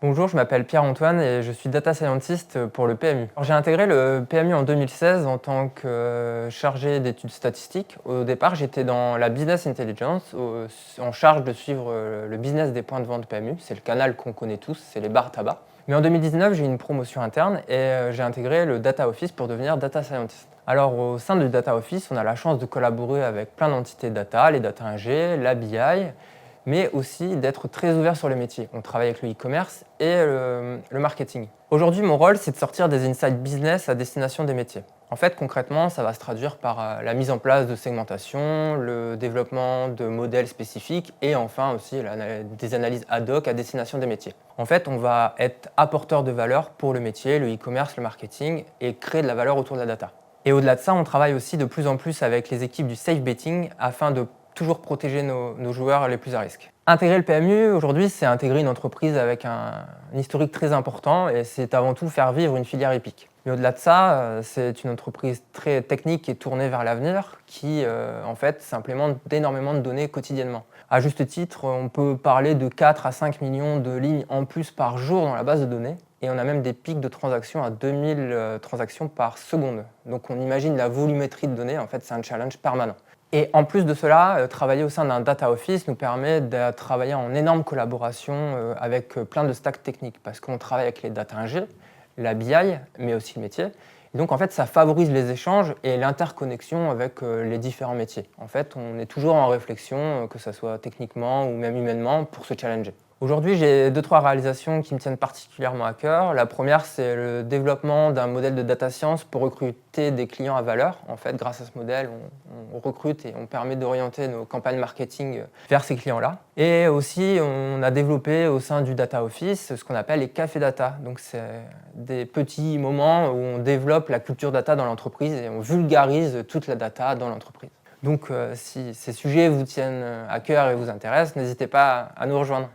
Bonjour, je m'appelle Pierre-Antoine et je suis data scientist pour le PMU. Alors, j'ai intégré le PMU en 2016 en tant que chargé d'études statistiques. Au départ, j'étais dans la business intelligence, en charge de suivre le business des points de vente PMU. C'est le canal qu'on connaît tous, c'est les bars tabac. Mais en 2019, j'ai eu une promotion interne et j'ai intégré le data office pour devenir data scientist. Alors au sein du data office, on a la chance de collaborer avec plein d'entités data, les data ingé, la BI, mais aussi d'être très ouvert sur les métiers. On travaille avec le e-commerce et le marketing. Aujourd'hui, mon rôle, c'est de sortir des insights business à destination des métiers. En fait, concrètement, ça va se traduire par la mise en place de segmentation, le développement de modèles spécifiques et enfin aussi des analyses ad hoc à destination des métiers. En fait, on va être apporteur de valeur pour le métier, le e-commerce, le marketing et créer de la valeur autour de la data. Et au-delà de ça, on travaille aussi de plus en plus avec les équipes du safe betting afin de toujours protéger nos joueurs les plus à risque. Intégrer le PMU, aujourd'hui, c'est intégrer une entreprise avec un historique très important et c'est avant tout faire vivre une filière épique. Mais au-delà de ça, c'est une entreprise très technique et tournée vers l'avenir qui, en fait, s'implémente d'énormément de données quotidiennement. À juste titre, on peut parler de 4 à 5 millions de lignes en plus par jour dans la base de données et on a même des pics de transactions à 2000 transactions par seconde. Donc on imagine la volumétrie de données, en fait, c'est un challenge permanent. Et en plus de cela, travailler au sein d'un data office nous permet de travailler en énorme collaboration avec plein de stacks techniques parce qu'on travaille avec les data ingé, la BI, mais aussi le métier. Et donc en fait, ça favorise les échanges et l'interconnexion avec les différents métiers. En fait, on est toujours en réflexion, que ce soit techniquement ou même humainement, pour se challenger. Aujourd'hui, j'ai 2-3 réalisations qui me tiennent particulièrement à cœur. La première, c'est le développement d'un modèle de data science pour recruter des clients à valeur. En fait, grâce à ce modèle, on recrute et on permet d'orienter nos campagnes marketing vers ces clients-là. Et aussi, on a développé au sein du data office ce qu'on appelle les cafés data. Donc, c'est des petits moments où on développe la culture data dans l'entreprise et on vulgarise toute la data dans l'entreprise. Donc, si ces sujets vous tiennent à cœur et vous intéressent, n'hésitez pas à nous rejoindre.